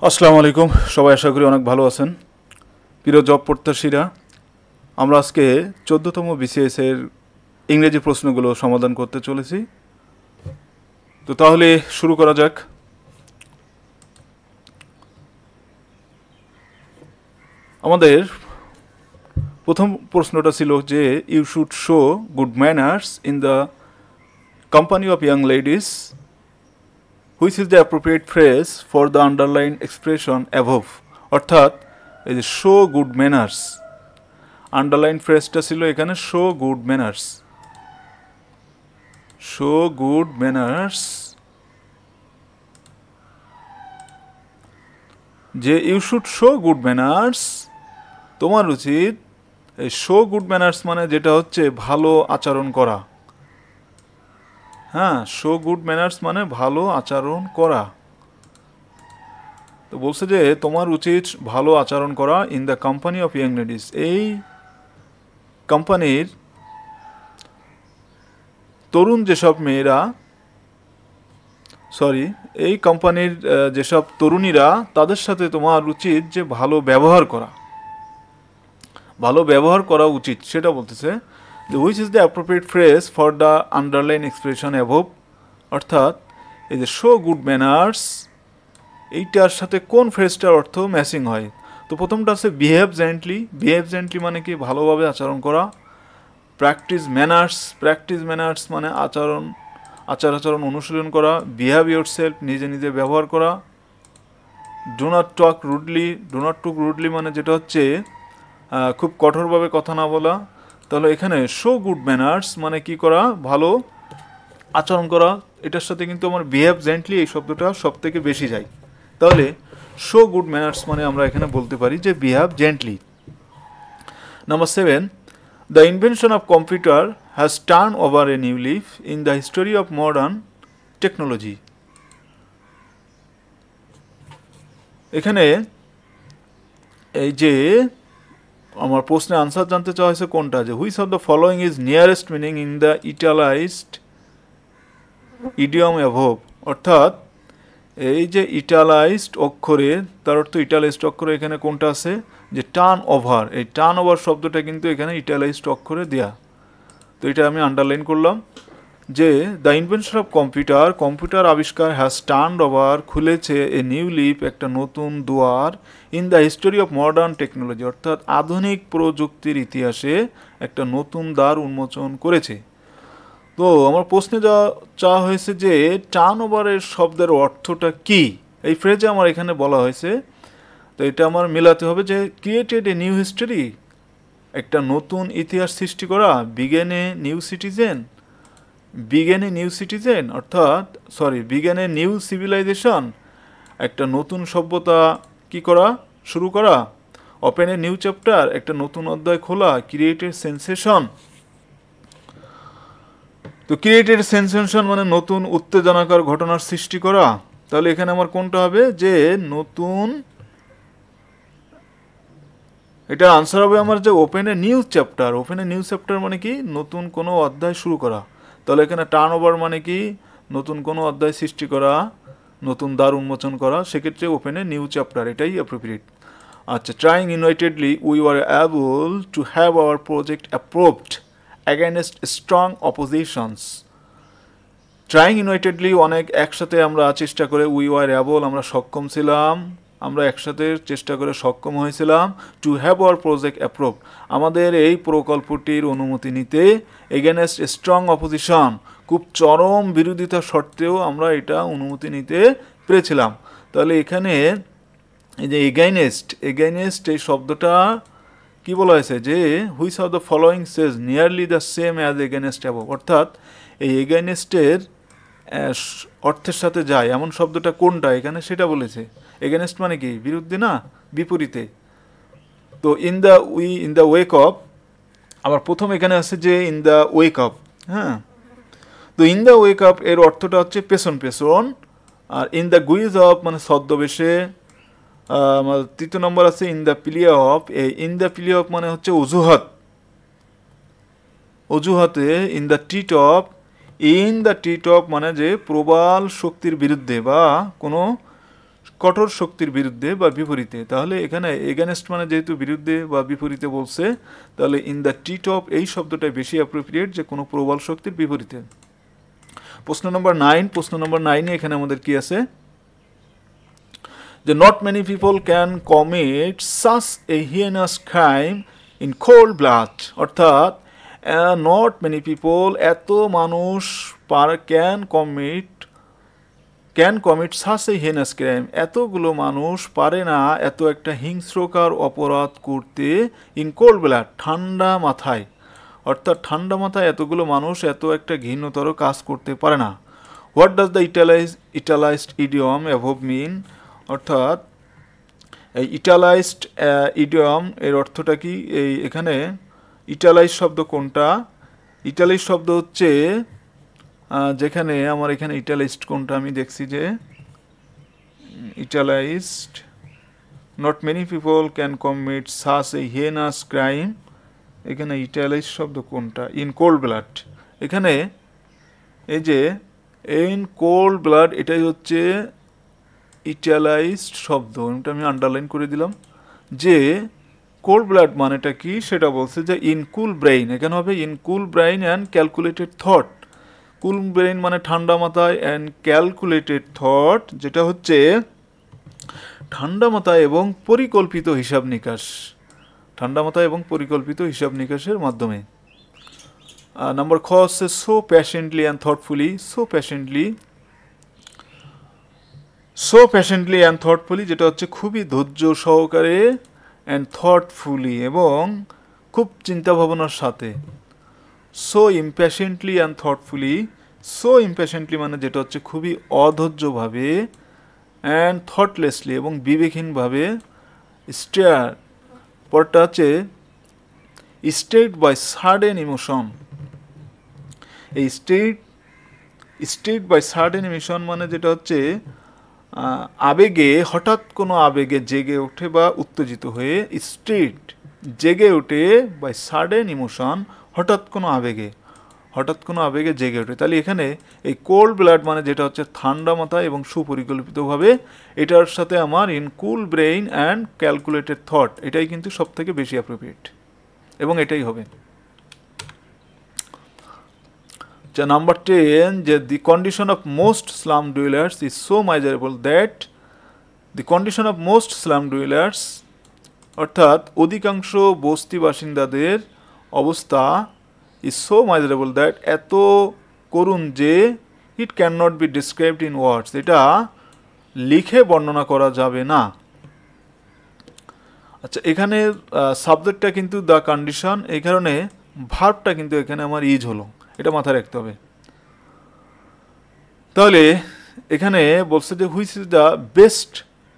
আসসালামু আলাইকুম, সবাই আশা করি অনেক ভালো আছেন। প্রিয় জব প্রত্যাশীরা, আমরা আজকে 14তম বিসিএস এর ইংরেজি প্রশ্নগুলো সমাধান করতে চলেছি। তো তাহলে শুরু করা যাক। আমাদের প্রথম প্রশ্নটা ছিল যে you should show good manners in the company of young ladies, which is the appropriate phrase for the underline expression above. অর্থাৎ এই যে শো গুড ম্যানার্স, আন্ডারলাইন ফ্রেজটা ছিল এখানে show good manners. Show good manners, যে you should show good manners, তোমার উচিত এই শো গুড ম্যানার্স মানে যেটা হচ্ছে ভালো আচরণ করা। হ্যাঁ, শো গুড ম্যানার্স মানে ভালো আচরণ করা। তো বলছে যে তোমার উচিত ভালো আচরণ করা in the company of young ladies, এই কোম্পানির তরুণ যেসব মেয়েরা, এই কোম্পানির যেসব তরুণীরা, তাদের সাথে তোমার উচিত যে ভালো ব্যবহার করা, ভালো ব্যবহার করা উচিত, সেটা বলতেছে। Which is the appropriate phrase for the underline expression above. অর্থাৎ এই যে শো গুড ম্যানার্স, এইটার সাথে কোন ফ্রেজটার অর্থ ম্যাচিং হয়। তো প্রথমটা আছে বিহেভ জেন্টলি। বিহেভ জেন্টলি মানে কি ভালোভাবে আচরণ করা। প্র্যাকটিস ম্যানার্স, প্র্যাকটিস ম্যানার্স মানে আচার আচরণ অনুশীলন করা। বিহেভ ইয়োর সেলফ, নিজে নিজে ব্যবহার করা। Do not talk rudely, do not talk rudely মানে যেটা হচ্ছে খুব কঠোরভাবে কথা না বলা। তাহলে এখানে শো গুড ম্যানার্স মানে কি করা, ভালো আচরণ করা। এটার সাথে কিন্তু আমার বিহেভ জেন্টলি এই শব্দটা সব থেকে বেশি যায়। তাহলে শো গুড ম্যানার্স মানে আমরা এখানে বলতে পারি যে behave gently. Number 7, the invention of computer has turned over a new leaf in the history of modern technology. এখানে এই যে আমার প্রশ্নে আনসার জানতে চাওয়া হয়েছে কোনটা, যে which of the following is nearest meaning in the italicised idiom above. অর্থাৎ এই যে ইটালাইজড অক্ষরে, তার অর্থ ইটালাইজড অক্ষরে এখানে কোনটা আছে, যে টার্ন ওভার। এই টার্ন ওভার শব্দটা কিন্তু এখানে ইটালাইজড অক্ষরে দেয়া। তো এটা আমি আন্ডারলাইন করলাম যে the invention of computer, computer আবিষ্কার হ্যাজ টার্ন ওভার, খুলেছে এ নিউ লিপ, একটা নতুন দুয়ার, in the history of modern technology. অর্থাৎ আধুনিক প্রযুক্তির ইতিহাসে একটা নতুন দ্বার উন্মোচন করেছে। তো আমার প্রশ্নে যা চাওয়া হয়েছে যে টার্ন ওভারের শব্দের অর্থটা কি, এই ফ্রেজে আমার এখানে বলা হয়েছে। তো এটা আমার মেলাতে হবে যে ক্রিয়েটেড এ নিউ হিস্টোরি, একটা নতুন ইতিহাস সৃষ্টি করা। Begin a new citizen, begin a new citizen অর্থাৎ বিগেন এ নিউ সিভিলাইজেশন, একটা নতুন সভ্যতা কি করা, শুরু করা। ওপেন এ নিউ চ্যাপ্টার, একটা নতুন অধ্যায় খোলা। ক্রিয়েটেড সেন্সেশন, তো ক্রিয়েটেড সেন্সেশন মানে নতুন উত্তেজনাকর ঘটনার সৃষ্টি করা। তাহলে এখানে আমার কোনটা হবে, যে নতুন, এটা আনসার হবে আমার যে open a new chapter. Open a new chapter মানে কি, নতুন কোনো অধ্যায় শুরু করা। তাহলে এখানে টার্ন ওভার মানে কি, নতুন কোনো অধ্যায় সৃষ্টি করা, নতুন দ্বার উন্মোচন করা। সেক্ষেত্রে ওপেন এ নিউ চ্যাপ্টার এটাই অ্যাপ্রোপ্রিয়েট। আচ্ছা, trying unitedly we were able to have our project approved against strong অপোজিশনস। Trying unitedly অনেক একসাথে আমরা চেষ্টা করে, উই ওয়ার অ্যাবল আমরা সক্ষম ছিলাম, আমরা একসাথে চেষ্টা করে সক্ষম হয়েছিলাম, to have our project approve আমাদের এই প্রকল্পটির অনুমতি নিতে, এগেনস্ট স্ট্রং অপোজিশন খুব চরম বিরোধিতা সত্ত্বেও আমরা এটা অনুমতি নিতে পেরেছিলাম। তাহলে এখানে এই যে এগেইনস্ট এই শব্দটা কি বলা হয়েছে, যে which of the following Sage nearly the same as against above. অর্থাৎ এই এগেইনস্টের অর্থের সাথে যায় এমন শব্দটা কোনটা এখানে সেটা বলেছে। এগেনস্ট মানে কি, বিরুদ্ধে না, বিপরীতে। তো ইন দ্য ওয়েক অফ, আবার প্রথম এখানে আছে যে ইন দ্য ওয়েক অফ। হ্যাঁ, তো ইন দ্য ওয়েক অফ এর অর্থটা হচ্ছে পেছন পেছন। আর ইন দ্য গুইজ অফ মানে ছদ্মবেশে। তৃতীয় নম্বর আছে ইন দ্য প্লিয়া অফ। এই ইন দ্য প্লিয়া অফ মানে হচ্ছে অজুহাত, অজুহাতে। In the teeth of, in the teeth of মানে যে প্রবল শক্তির বিরুদ্ধে বা কোনো কঠোর শক্তির বিরুদ্ধে বা বিপরীতে। তাহলে এখানে এগেনস্ট মানে যেহেতু বিরুদ্ধে বা বিপরীতে বলছে, তাহলে ইন দ্য টিট অফ এই শব্দটাই বেশি অ্যাপ্রোপ্রিয়েট, যে কোনো প্রবল শক্তির বিপরীতে। প্রশ্ন নম্বর 9, প্রশ্ন নম্বর 9-এ এখানে আমাদের কি আছে, যে not many people can commit such a heinous crime in cold blood, অর্থাৎ নট মেনি পিপল এত মানুষ can commit such a heinous crime, এতগুলো মানুষ পারে না এত একটা হিংস্রকার অপরাধ করতে, ইন কোল্ড ব্লাড ঠান্ডা মাথায়, অর্থাৎ ঠান্ডা মাথায় এতগুলো মানুষ এত একটা ঘৃণ্যতর কাজ করতে পারে না। What does the italicised idiom above mean, অর্থাৎ এই ইটালাইজড ইডিয়ম এর অর্থটা কি, এই এখানে ইটালাইজ শব্দ কোনটা, ইটালাইজ শব্দ হচ্ছে যেখানে আমার এখানে ইটালাইজড কোনটা আমি দেখছি যে italicised, not many people can commit such a heinous crime, এখানে ইটালাইজ শব্দ কোনটা, ইন কোল্ড ব্লাড, এখানে এই যে ইন কোল্ড ব্লাড এটাই হচ্ছে ইটালাইজড শব্দ, এটা আমি আন্ডারলাইন করে দিলাম। যে কোল্ড ব্লাড মানেটা কি সেটা বলছে যে ইন কুল ব্রেইন, এখানে হবে in cool brain and calculated thought. Cool brain মানে ঠান্ডা মাথায়, অ্যান্ড ক্যালকুলেটেড থট যেটা হচ্ছে ঠান্ডা মাথায় এবং পরিকল্পিত হিসাব নিকাশ, ঠান্ডা মাথায় এবং পরিকল্পিত হিসাব নিকাশের মাধ্যমে। নাম্বার খ হচ্ছে so patiently and thoughtfully, so patiently and thoughtfully যেটা হচ্ছে খুবই ধৈর্য সহকারে, অ্যান্ড থটফুলি এবং খুব চিন্তা ভাবনার সাথে। সো ইম্প্যাশেন্টলি অ্যান্ড থটফুলি, সো ইম্প্যাশেন্টলি মানে যেটা হচ্ছে খুবই অধৈর্যভাবে, অ্যান্ড থটলেসলি এবং বিবেকহীনভাবে, স্টেয়ার পরটা হচ্ছে স্টেট বাই সাডেন ইমোশন, এই স্টেট বাই সাডেন ইমোশন মানে যেটা হচ্ছে আবেগে, হঠাৎ কোনো আবেগে জেগে ওঠে বা উত্তেজিত হয়ে, স্টেট জেগে ওঠে বাই সাডেন ইমোশন হঠাৎ কোনো আবেগে জেগে ওঠে। তাহলে এখানে এই কোল্ড ব্লাড মানে যেটা হচ্ছে ঠান্ডা মাথা এবং সুপরিকল্পিতভাবে, এটার সাথে আমার in cool brain and calculated thought এটাই কিন্তু সব থেকে বেশি অ্যাপ্রোপ্রিয়েট এবং এটাই হবে। নাম্বার 10, যে the condition of most slum dwellers is so miserable that, the condition of most slum dwellers অর্থাৎ অধিকাংশ বস্তি বাসিন্দাদের অবস্থা, ইজ সো মাইজারেবল দ্যাট এত করুণ যে, it can not be described in words এটা লিখে বর্ণনা করা যাবে না। আচ্ছা, এখানে সাবজেক্টটা কিন্তু দ্য কন্ডিশন, এই কারণে ভার্বটা কিন্তু এখানে আমার ইজ হলো, এটা মাথায় রাখতে হবে। তাহলে এখানে বলছে যে which is the best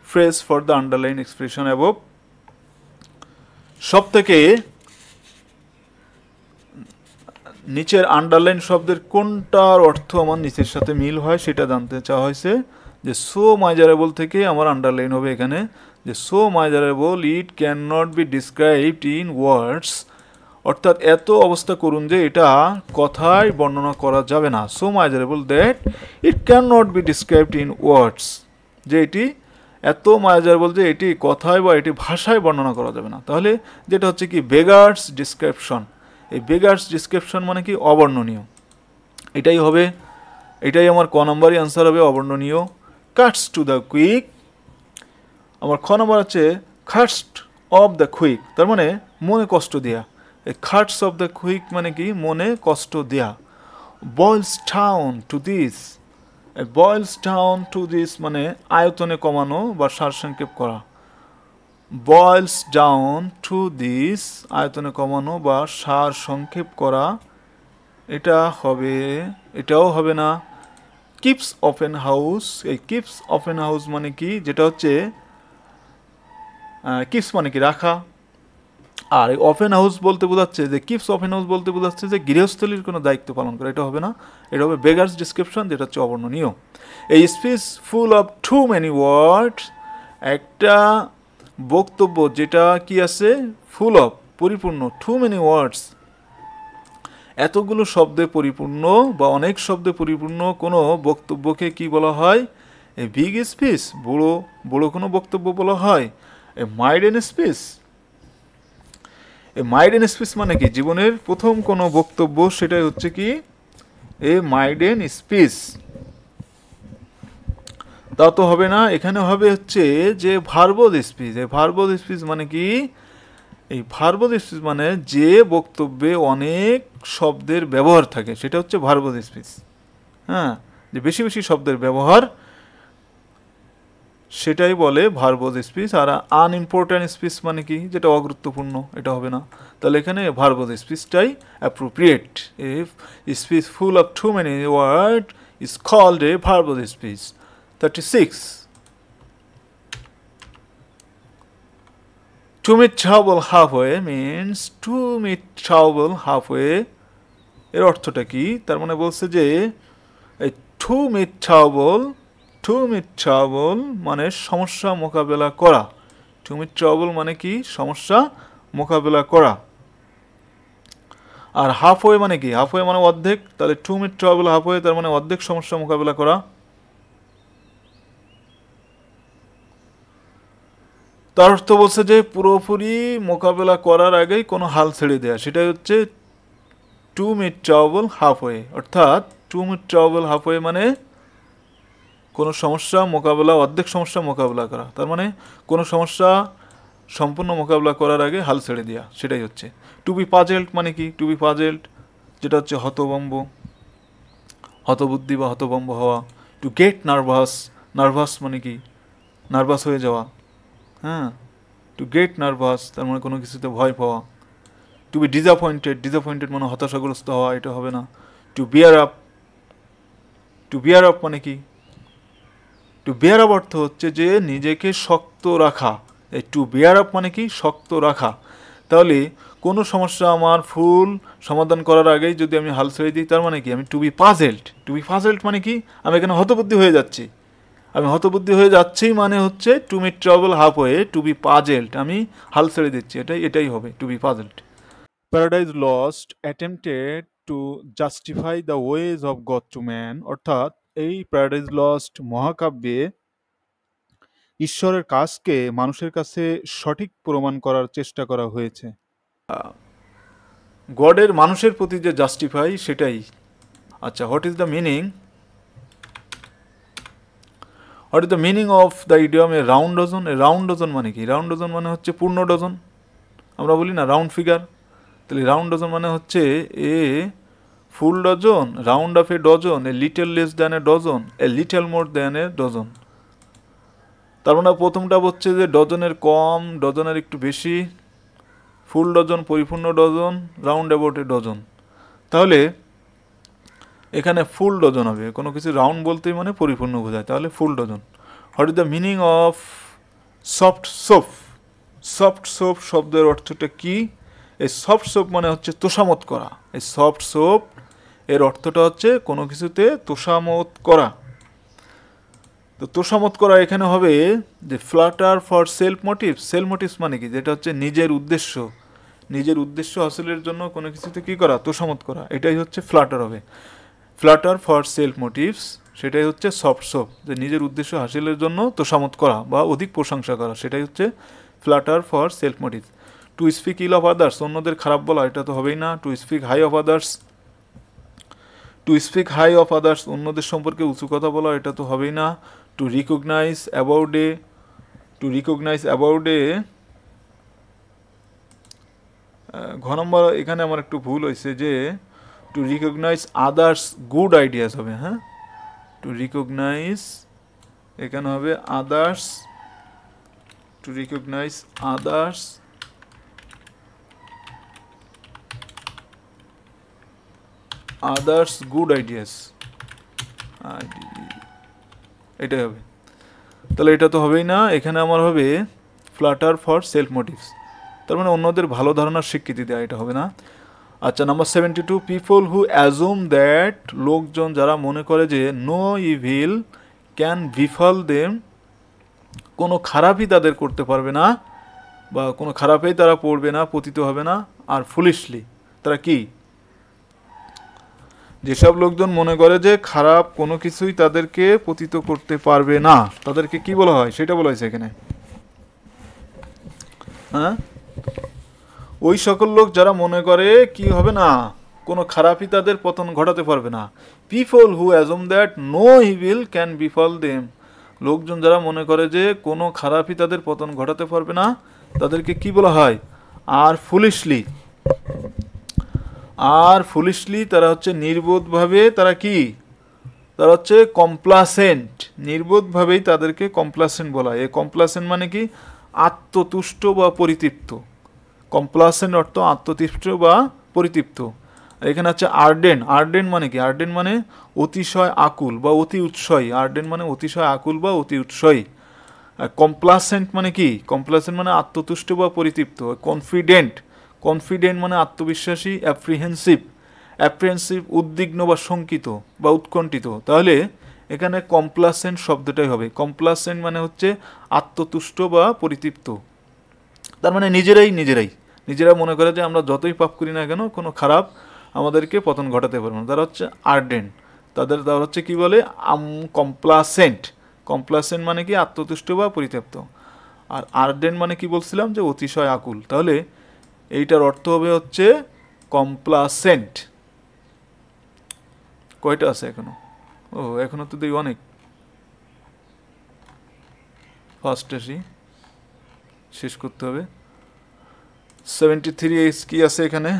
phrase for the underline expression above, সব থেকে নিচের আন্ডারলাইন শব্দের কোনটার অর্থ আমার নিচের সাথে মিল হয় সেটা জানতে চাওয়া হয়েছে। যে সো মাইজারেবল থেকে আমার আন্ডারলাইন হবে এখানে যে so miserable it can not be described in words, অর্থাৎ এত অবস্থা করুন যে এটা কথায় বর্ণনা করা যাবে না। So miserable that it can not be described in words, যে এটি এত মাইজারেবল যে এটি কথায় বা এটি ভাষায় বর্ণনা করা যাবে না। তাহলে যেটা হচ্ছে কি বেগার্স ডিসক্রিপশন, এই বেগার্স ডিসক্রিপশন মানে কি অবর্ণনীয়, এটাই হবে, এটাই আমার ক নম্বরই আনসার হবে অবর্ণনীয়। কাটস টু দ্য কুইক, আমার খ নম্বর হচ্ছে খাটস অফ দ্য কুইক, তার মানে মনে কষ্ট দেয়া। এই খাটস অফ দ্য কুইক মানে কি মনে কষ্ট দেয়া। বয়েলস down to this, বয়েলস down to this মানে আয়তনে কমানো বা সারসংক্ষেপ করা। বয়েলস ডাউন টু দিস আয়তনে কমানো বা সার সংক্ষেপ করা, এটা হবে, এটাও হবে না। কিপস ওপেন হাউস, এই কিপস ওপেন হাউস মানে কি, যেটা হচ্ছে কিপস মানে কি রাখা, আর এই ওপেন হাউস বলতে বোঝাচ্ছে যে কিপস ওপেন হাউস বলতে বোঝাচ্ছে যে গৃহস্থলীর কোনো দায়িত্ব পালন করে, এটা হবে না, এটা হবে বেগার্স ডিসক্রিপশন যেটা হচ্ছে অবর্ণনীয়। এই speech full of too many words, একটা বক্তব্য যেটা কি আছে ফুল অফ পরিপূর্ণ, টু মেনি ওয়ার্ডস এতগুলো শব্দে পরিপূর্ণ বা অনেক শব্দে পরিপূর্ণ কোনো বক্তব্যকে কি বলা হয়, এ বিগ স্পিচ, বড় বড় কোনো বক্তব্য বলা হয়। এ মাইডেন স্পিচ, এ মাইডেন স্পিচ মানে কি জীবনের প্রথম কোনো বক্তব্য, সেটাই হচ্ছে কি এ মাইডেন স্পিচ। তা তো হবে না, এখানে হবে হচ্ছে যে ভার্বল স্পিচ। এই ভার্বল স্পিচ মানে কি, এই ভার্বল স্পিচ মানে যে বক্তব্যে অনেক শব্দের ব্যবহার থাকে সেটা হচ্ছে ভার্বল স্পিচ। হ্যাঁ, যে বেশি বেশি শব্দের ব্যবহার সেটাই বলে ভার্বল স্পিচ। আর আনইম্পর্ট্যান্ট স্পিচ মানে কি, যেটা অগুরুত্বপূর্ণ, এটা হবে না। তাহলে এখানে ভার্বল স্পিচটাই appropriate. If speech full of too many word is called a verbal speech. 36. To meet trouble halfway means to meet trouble halfway এর অর্থটা কি, তার মানে বলছে যে এই to meet trouble মানে সমস্যা মোকাবেলা করা। to meet trouble মানে কি, সমস্যা মোকাবেলা করা। আর halfway মানে কি, halfway মানে অর্ধেক। তাহলে to meet trouble halfway তার মানে অর্ধেক সমস্যা মোকাবেলা করা। তার অর্থ বলছে যে পুরোপুরি মোকাবেলা করার আগেই কোনো হাল ছেড়ে দেয়া, সেটাই হচ্ছে টু মিট ট্রাবল হাফওয়ে। অর্থাৎ টু মিট ট্রাবল হাফওয়ে মানে কোনো সমস্যা মোকাবেলা, অর্ধেক সমস্যা মোকাবেলা করা। তার মানে কোনো সমস্যা সম্পূর্ণ মোকাবেলা করার আগে হাল ছেড়ে দেওয়া, সেটাই হচ্ছে। টু বি পাজেল্ড মানে কি, টু বি পাজেল্ড যেটা হচ্ছে হতভম্ব, হতবুদ্ধি বা হতভম্ব হওয়া। টু গেট নার্ভাস, নার্ভাস মানে কি, নার্ভাস হয়ে যাওয়া। হ্যাঁ, টু গেট নার্ভাস তার মানে কোনো কিছুতে ভয় পাওয়া। টু বি ডিসঅ্যাপয়েন্টেড, ডিসঅ্যাপয়েন্টেড মানে হতাশাগ্রস্ত হওয়া, এটা হবে না। To bear up, to bear up মানে কি, টু বিয়ার আপ অর্থ হচ্ছে যে নিজেকে শক্ত রাখা। এই টু বিয়ার আপ মানে কি, শক্ত রাখা। তাহলে কোনো সমস্যা আমার ফুল সমাধান করার আগেই যদি আমি হাল ছেড়ে দিই, তার মানে কি আমি টু বি পাজেল্ড। টু বি পাজেল্ড মানে কি, আমি এখানে হতবুদ্ধি হয়ে যাচ্ছি। আমি হতবুদ্ধি হয়ে যাচ্ছি মানে হচ্ছে to meet trouble halfway, to be puzzled, আমি হাল ছেড়ে দিচ্ছি, এটাই হবে to be puzzled. Paradise lost attempted to justify the ways of God to man. অর্থাৎ এই প্যারাডাইজ লস্ট মহাকাব্যে ঈশ্বরের কাজকে মানুষের কাছে সঠিক প্রমাণ করার চেষ্টা করা হয়েছে। গডের মানুষের প্রতি যে জাস্টিফাই সেটাই। আচ্ছা, what is the meaning, what is the meaning of the idiom A round dozen? A round dozen মানে কি, রাউন্ড ডজন মানে হচ্ছে পূর্ণ ডজন। আমরা বলি না রাউন্ড ফিগার, তাহলে রাউন্ড ডজন মানে হচ্ছে a full dozen, round off a dozen, a little less than a dozen, a little more than a dozen. তার মানে প্রথমটা হচ্ছে যে ডজনের কম, ডজনের একটু বেশি, ফুল ডজন, পরিপূর্ণ dozen, round about a dozen. তাহলে এখানে ফুল ডজন হবে, কোনো কিছু রাউন্ড বলতেই মানে পরিপূর্ণ বোঝায়, তাহলে full dozen. What is the meaning of soft soap? Soft soap শব্দের অর্থটা কি? এই সফট সোপ মানে হচ্ছে তোষামত করা। এই সফট সোপ এর অর্থটা হচ্ছে কোনো কিছুতে তোষামত করা। তো তোষামত করা এখানে হবে যে flatter for self motive. Self motives মানে কি, যেটা হচ্ছে নিজের উদ্দেশ্য, নিজের উদ্দেশ্য হাসিলের জন্য কোনো কিছুতে কী করা, তোষামত করা, এটাই হচ্ছে ফ্লাটার হবে। ফ্লাটার ফর সেলফ মোটিভস সেটাই হচ্ছে সফট সোপ, যে নিজের উদ্দেশ্য হাসিলের জন্য তোষামত করা বা অধিক প্রশংসা করা, সেটাই হচ্ছে flatter for self motives. To speak ill of others, অন্যদের খারাপ বলা, এটা তো হবেই না। To speak high of others, to speak high of others অন্যদের সম্পর্কে উঁচু কথা বলা, এটা তো হবেই না। To recognise about a, to recognise about a, ঘ নম্বর এখানে আমার একটু ভুল হয়েছে, যে to recognise others good ideas হবে। হ্যাঁ, টু রিকগনাইজ এখানে হবে others, to recognise others others good ideas, এটাই হবে। তাহলে এটা তো হবেই না, এখানে আমার হবে ফ্লাটার ফর সেলফ মোটিভস, তার মানে অন্যদের ভালো ধারণার স্বীকৃতি দেয়, এটা হবে না। আচ্ছা, number 72, people who assume that, লোকজন যারা মনে করে যে no evil can befall them, কোনো খারাপই তাদের করতে পারবে না বা কোনো খারাপেই তারা পড়বে না, পতিত হবে না। আর ফুলিশলি তারা কি, যেসব লোকজন মনে করে যে খারাপ কোনো কিছুই তাদেরকে পতিত করতে পারবে না, তাদেরকে কি বলা হয় সেটা বলা হয়েছে এখানে। হ্যাঁ, ওই সকল লোক যারা মনে করে কি হবে না, কোনো খারাপই তাদের পতন ঘটাতে পারবে না। People who assume that no evil can befall them, লোকজন যারা মনে করে যে কোনো খারাপই তাদের পতন ঘটাতে পারবে না, তাদেরকে কি বলা হয়? আর ফুলিশলি তারা হচ্ছে নির্বোধভাবে, তারা কি, তারা হচ্ছে কমপ্লাসেন্ট, নির্বোধভাবেই তাদেরকে কমপ্লাসেন্ট বলা হয়। এই কমপ্লাসেন্ট মানে কি? আত্মতুষ্ট বা পরিতৃপ্ত। কমপ্লাসেন্ট অর্থ আত্মতুষ্ট বা পরিতৃপ্ত। এখানে হচ্ছে আর্ডেন মানে কি? আর্ডেন মানে অতিশয় আকুল বা অতি উৎসয়ী। আর্ডেন মানে অতিশয় আকুল বা অতি উৎসয়ী। কমপ্লাসেন্ট মানে কি? কমপ্লাসেন্ট মানে আত্মতুষ্ট বা পরিতৃপ্ত। কনফিডেন্ট মানে আত্মবিশ্বাসী। অ্যাপ্রিহেন্সিভ উদ্বিগ্ন বা শঙ্কিত বা উৎকণ্ঠিত। তাহলে এখানে কমপ্লাসেন্ট শব্দটাই হবে। কমপ্লাসেন্ট মানে হচ্ছে আত্মতুষ্ট বা পরিতৃপ্ত। তার মানে নিজেরা মনে করে যে আমরা যতই পাপ করি না কেন কোনো খারাপ আমাদেরকে পতন ঘটাতে পারবে না। তারা হচ্ছে আর্ডেন্ট। তারা হচ্ছে কি বলে? কমপ্লাসেন্ট মানে কি? আত্মতুষ্ট বা পরিতৃপ্ত। আর আর্ডেন্ট মানে কি বলছিলাম? যে অতিশয় আকুল। তাহলে এইটার অর্থ হবে হচ্ছে কমপ্লাসেন্ট। কয়টা আছে এখনো? এখনো তো দেখি অনেক। ফার্স্ট আসি, শেষ করতে হবে। 73 কি আছে এখানে?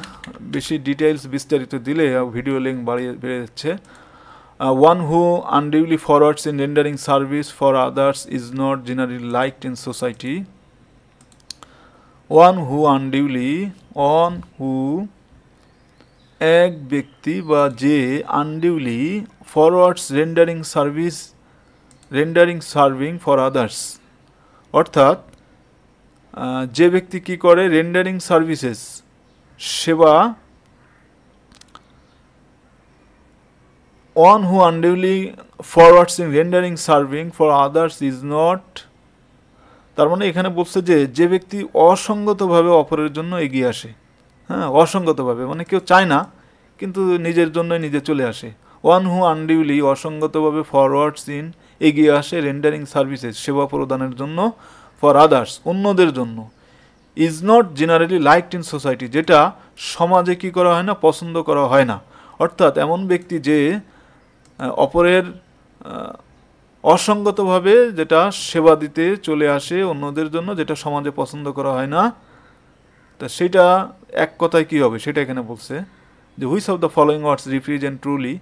বেশি ডিটেইলস বিস্তারিত দিলে ভিডিও লিঙ্ক বেড়ে যাচ্ছে। One who আনডিউলি forwards in rendering service for others is not generally liked in society. এক ব্যক্তি বা যে আনডিউলি ফরওয়ার্ডস সার্ভিং ফর আদার্স, অর্থাৎ যে ব্যক্তি কি করে? রেন্ডারিং সার্ভিসেস, সেবা। One who আনডিউলি forwards in rendering serving for others is not, তার মানে এখানে বলছে যে ব্যক্তি অসঙ্গতভাবে অপরের জন্য এগিয়ে আসে। হ্যাঁ, অসঙ্গতভাবে মানে কেউ চায় না কিন্তু নিজের জন্যই নিজে চলে আসে। ওয়ান হু আনডিউলি অসঙ্গতভাবে ফরওয়ার্ডস ইন এগিয়ে আসে রেন্ডারিং সার্ভিসেস সেবা প্রদানের জন্য ফর আদার্স অন্যদের জন্য, is not generally liked in society যেটা সমাজে কি করা হয় না? পছন্দ করা হয় না। অর্থাৎ এমন ব্যক্তি যে অপরের অসঙ্গতভাবে যেটা সেবা দিতে চলে আসে অন্যদের জন্য, যেটা সমাজে পছন্দ করা হয় না, তা সেটা এক কথায় কি হবে সেটা এখানে বলছে যে which of the following words represent truly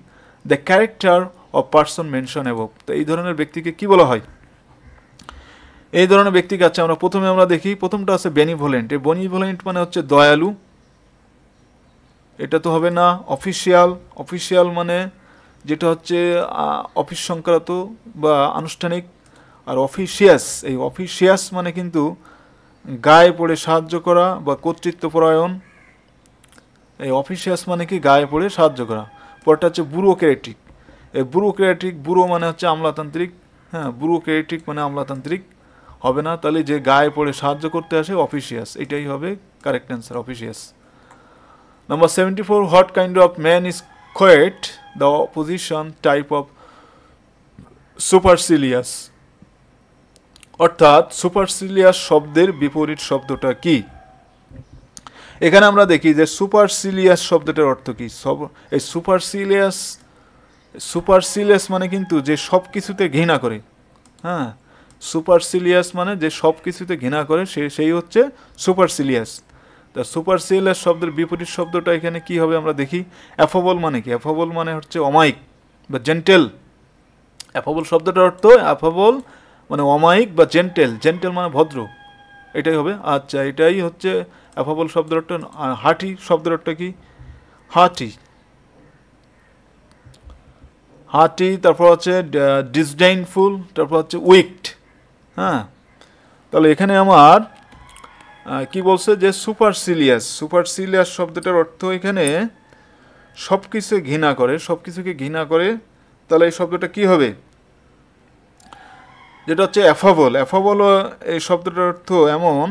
the character of person mention above. তো এই ধরনের ব্যক্তিকে কি বলা হয়? এই ধরনের ব্যক্তিকে আচ্ছা প্রথমে আমরা দেখি, প্রথমটা আছে বেনিভোলেন্ট। এই বেনিভোলেন্ট মানে হচ্ছে দয়ালু, এটা তো হবে না। অফিসিয়াল মানে যেটা হচ্ছে অফিস সংক্রান্ত বা আনুষ্ঠানিক। আর এই অফিসিয়াস মানে কিন্তু গায়ে পড়ে সাহায্য করা বা কর্তৃত্বপরায়ণ। এই অফিসিয়াস মানে কি? গায়ে পড়ে সাহায্য করা। পরটা হচ্ছে ব্যুরোক্রেটিক। এই ব্যুরো মানে হচ্ছে আমলাতান্ত্রিক। হ্যাঁ, ব্যুরোক্রেটিক মানে আমলাতান্ত্রিক হবে না। তাহলে যে গায়ে পড়ে সাহায্য করতে আসে অফিসিয়াস, এটাই হবে correct answer, officious. Number 74, what kind of man is quiet? The opposition type of supercilious. অর্থাৎ সুপারসিলিয়াস শব্দের বিপরীত শব্দটা কি? এখানে আমরা দেখি যে সুপারসিলিয়াস শব্দটার অর্থ কি। এই সুপারসিলিয়াস মানে কিন্তু যে সব কিছুতে ঘৃণা করে। হ্যাঁ, সুপারসিলিয়াস মানে যে সব কিছুতে ঘৃণা করে সেই হচ্ছে সুপারসিলিয়াস। তা সুপারসিলিয়াস শব্দের বিপরীত শব্দটা এখানে কি হবে আমরা দেখি। অ্যাফেবল মানে কি? অ্যাফেবল মানে হচ্ছে অমায়িক বা জেন্টেল। অ্যাফেবল শব্দটার অর্থ অ্যাফেবল মানে অমায়িক বা জেন্টেল মানে ভদ্র, এটাই হবে। আচ্ছা, এটাই হচ্ছে অ্যাফেবল শব্দের অর্থ। হার্টি শব্দের অর্থ কি? হার্টি, তারপর হচ্ছে ডিসডেইনফুল, তারপর হচ্ছে উইকড। হ্যাঁ, তাহলে এখানে আমার কি বলছে যে সুপারসিলিয়াস শব্দটার অর্থ এখানে সব কিছু ঘৃণা করে, সব কিছুকে ঘৃণা করে। তাহলে এই শব্দটা কি হবে? যেটা হচ্ছে অ্যাফেবল এই শব্দটার অর্থ এমন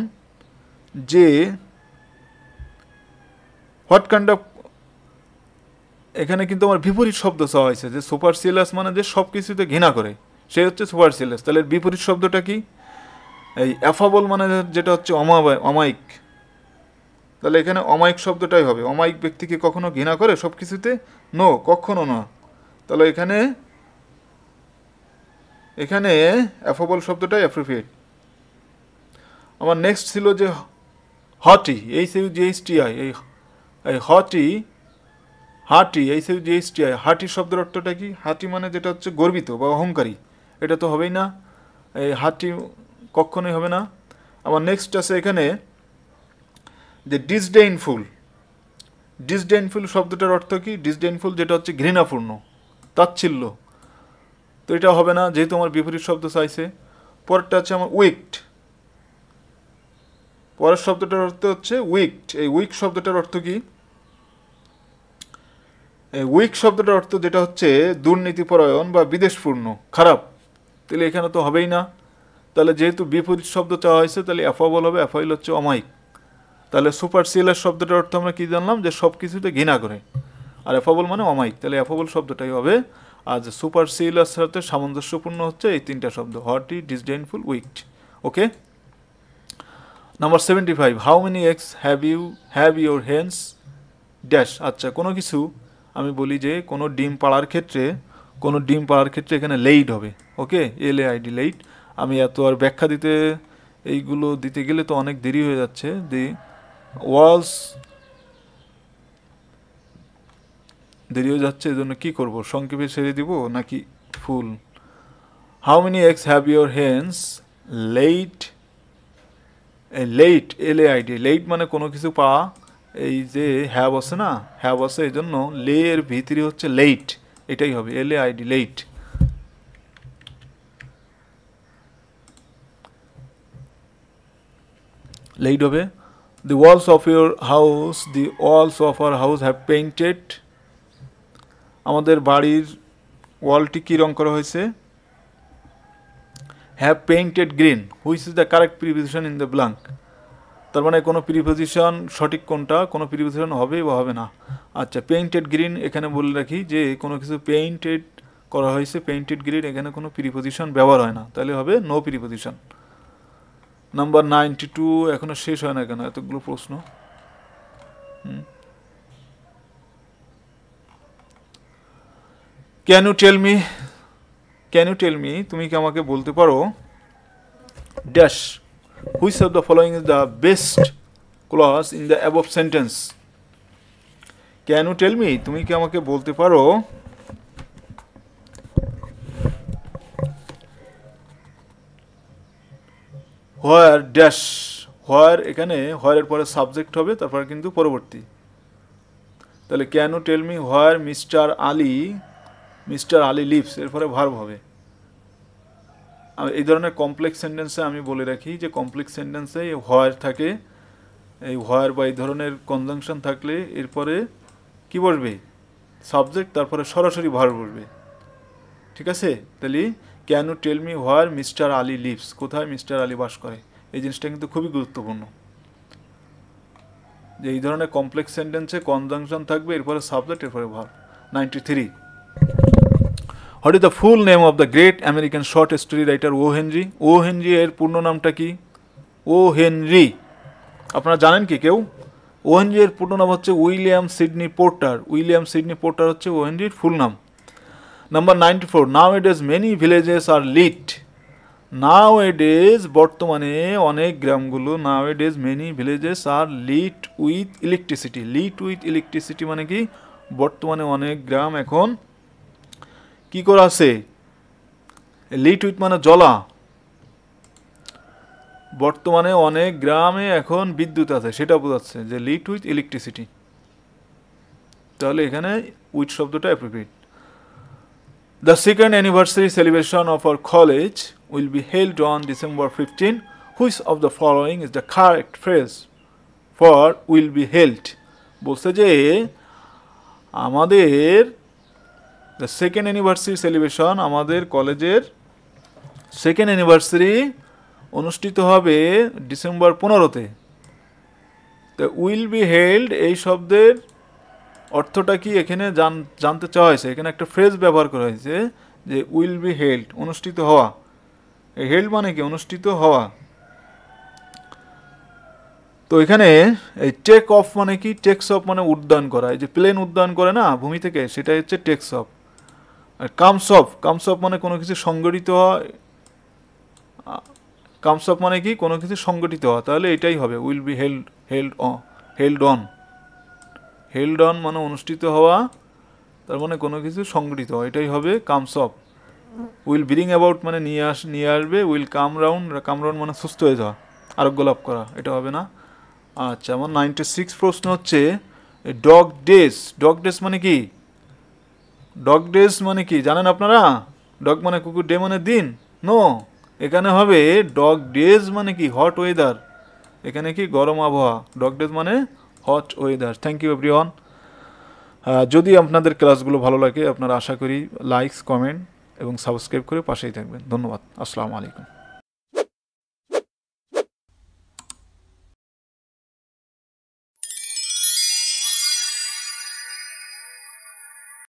যে হোয়াট কাইন্ড অফ এখানে কিন্তু আমার বিপরীত শব্দ চাওয়া হয়েছে, যে সুপারসিলিয়াস মানে যে সব কিছুতে ঘৃণা করে, সে হচ্ছে সুপারসিলিয়াস। তাহলে এর বিপরীত শব্দটা কি? এই অ্যাফাবল মানে যেটা হচ্ছে অমায়িক। তাহলে এখানে অমায়িক শব্দটাই হবে। অমায়িক ব্যক্তিকে কখনো ঘৃণা করে সব কিছুতে? নো, কখনো না। তাহলে এখানে এখানে অ্যাফাবল শব্দটাই অ্যাপ্রোপ্রিয়েট। আমার নেক্সট ছিল যে হটি, HUGHTI, এই হার্টি HUGHTI, হার্টি শব্দের অর্থটা কি? হার্টি মানে যেটা হচ্ছে গর্বিত বা অহংকারী, এটা তো হবেই না, এই হার্টি কখনোই হবে না। আমার নেক্সট আছে এখানে যে ডিসডেইনফুল শব্দটার অর্থ কি? ডিসডেইনফুল যেটা হচ্ছে ঘৃণাপূর্ণ, তাচ্ছিল্য, তো এটা হবে না যেহেতু আমার বিপরীত শব্দ চাইছে। পরেরটা আছে আমার উইকড, পরের শব্দটার অর্থ হচ্ছে উইকড। এই উইক শব্দটার অর্থ কি? এই উইক শব্দটার অর্থ যেটা হচ্ছে দুর্নীতিপরায়ণ বা বিদ্বেষপূর্ণ, খারাপ, তাহলে এখানে তো হবেই না। তাহলে যেহেতু বিপরীত শব্দ চাওয়া হয়েছে, তাহলে অ্যাফাবল হবে, অ্যাফাইল হচ্ছে অমায়িক। তাহলে সুপারসিলিয়াস শব্দটার অর্থ আমরা কি জানলাম? যে সব কিছুতে ঘৃণা করে, আর অ্যাফাবল মানে অমায়িক, তাহলে অ্যাফাবল শব্দটাই হবে। আর যে সুপারসিলিয়াস সাথে সামঞ্জস্যপূর্ণ হচ্ছে এই তিনটা শব্দ, haughty, disdainful, wicked. Okay, number 75, how many eggs have your hens dash. আচ্ছা, কোনো কিছু আমি বলি যে কোনো ডিম পাড়ার ক্ষেত্রে এখানে লেইড হবে। ওকে, LAID, লেইড। আমি এত আর ব্যাখ্যা এইগুলো দিতে গেলে তো অনেক দেরি হয়ে যাচ্ছে। দেরি হয়ে যাচ্ছে, এই জন্য কী করবো, সংক্ষেপে ছেড়ে দিব নাকি full? How many eggs have your hens laid, LAID, laid মানে কোনো কিছু পাওয়া। এই যে হ্যাভ আছে না, হ্যাভ আছে, এই জন্য লে এর ভিতরে হচ্ছে লেইট, এটাই হবে LAID, লেইট। লেইট হবে। The walls of our house have painted, আমাদের বাড়ির ওয়ালটি কী রং করা হয়েছে? Have painted green, which is the correct preposition in the blank. তার মানে কোনো প্রিপোজিশন সঠিক কোনটা, কোনো প্রিপোজিশন হবে বা হবে না। আচ্ছা, পেইন্টেড গ্রিন, এখানে বলে রাখি যে কোনো কিছু পেইন্টেড করা হয়েছে, পেইন্টেড গ্রিন, এখানে কোনো প্রিপোজিশন ব্যবহার হয় না, তাহলে হবে নো প্রিপোজিশন। নাম্বার 92, এখনো শেষ হয় না কেন এতগুলো প্রশ্ন? ক্যান ইউ টেল মি, তুমি কি আমাকে বলতে পারো dash, which of the following is the best clause in the above sentence. Can you tell me, তুমি কি আমাকে বলতে পারো হোয়ার ড্যাশ, হোয়ার, এখানে হোয়ারের পরে সাবজেক্ট হবে, তারপরে কিন্তু পরবর্তী। তাহলে can you tell me where mister Ali lives, এরপরে ভার্ব হবে। এই ধরনের কমপ্লেক্স সেন্টেন্সে আমি বলে রাখি যে কমপ্লেক্স সেন্টেন্সে হোয়ার থাকে, এই হোয়ার বা এই ধরনের কনজাংশন থাকলে এরপরে কি বসবে? সাবজেক্ট, তারপরে সরাসরি ভার্ব বসবে। ঠিক আছে? তাহলে can you tell me where mister Ali lives, কোথায় মিস্টার আলী বাস করে, এই জিনিসটা কিন্তু খুবই গুরুত্বপূর্ণ। যে এই ধরনের কমপ্লেক্স সেন্টেন্সে কনজাংশন থাকবে, এরপরে সাবজেক্ট, এরপরে verb. 93, what is the full name of the great American short story writer O Henry? O Henry এর পূর্ণ নামটা কি? ও হেনরি, আপনারা জানেন কি কেউ? ও হেনরি এর পূর্ণ নাম হচ্ছে William Sidney Porter. William Sidney Porter হচ্ছে ও হেনরির ফুল নাম। Number 94, nowadays many villages are lit. Nowadays, বর্তমানে অনেক গ্রামগুলো, nowadays many villages are lit with electricity. Lit with electricity মানে কি? বর্তমানে অনেক গ্রাম এখন কি করা আছে? লিট উইথ মানে জ্বলা, বর্তমানে অনেক গ্রামে এখন বিদ্যুৎ আছে, সেটা বোঝাচ্ছে যে লিট উইথ ইলেকট্রিসিটি। তাহলে এখানে উইথ শব্দটা appropriate. The second anniversary celebration of our college will be held on December 15. Which of the following is the correct phrase for will be held? বলছে যে আমাদের দ্য সেকেন্ড অ্যানিভার্সারি সেলিব্রেশন, আমাদের কলেজের second anniversary অনুষ্ঠিত হবে December 15-তে। তো will be held এই শব্দের অর্থটা কি এখানে জানতে চাওয়া হয়েছে, এখানে একটা ফ্রেজ ব্যবহার করা হয়েছে যে উইল বি হেল্ড, অনুষ্ঠিত হওয়া। এই হেল্ড মানে কি? অনুষ্ঠিত হওয়া। তো এখানে এই টেক অফ মানে কি? টেক্স অফ মানে উড্ডয়ন করা, এই যে প্লেন উড্ডয়ন করে না ভূমি থেকে, সেটাই হচ্ছে টেক্স অফ। আর কামস অফ মানে কোনো কিছু সংগঠিত হওয়া। কামস অফ মানে কি? কোনো কিছু সংগঠিত হওয়া, তাহলে এটাই হবে will be held on. Held on মানে অনুষ্ঠিত হওয়া, তার মানে কোনো কিছু সংগঠিত হওয়া, এটাই হবে comes of. Will bring about মানে নিয়ে আসবে। উইল কাম রাউন্ড মানে সুস্থ হয়ে যাওয়া, আরোগ্য লাভ করা, এটা হবে না। আচ্ছা, আমার 96 প্রশ্ন হচ্ছে ডগ ডেজ মানে কি? ডগ ডেজ মানে কি জানেন আপনারা? ডগ মানে কুকুর, ডে মানে দিন। নো, এখানে হবে ডগ ডেজ মানে কি? Hot weather. এখানে কি? গরম আবহাওয়া। ডগ ডেজ মানে hot weather. Thank you everyone. যদি আপনাদের ক্লাসগুলো ভালো লাগে, আপনারা আশা করি লাইকস, কমেন্ট এবং সাবস্ক্রাইব করে পাশেই থাকবেন। ধন্যবাদ। আসসালামু আলাইকুম।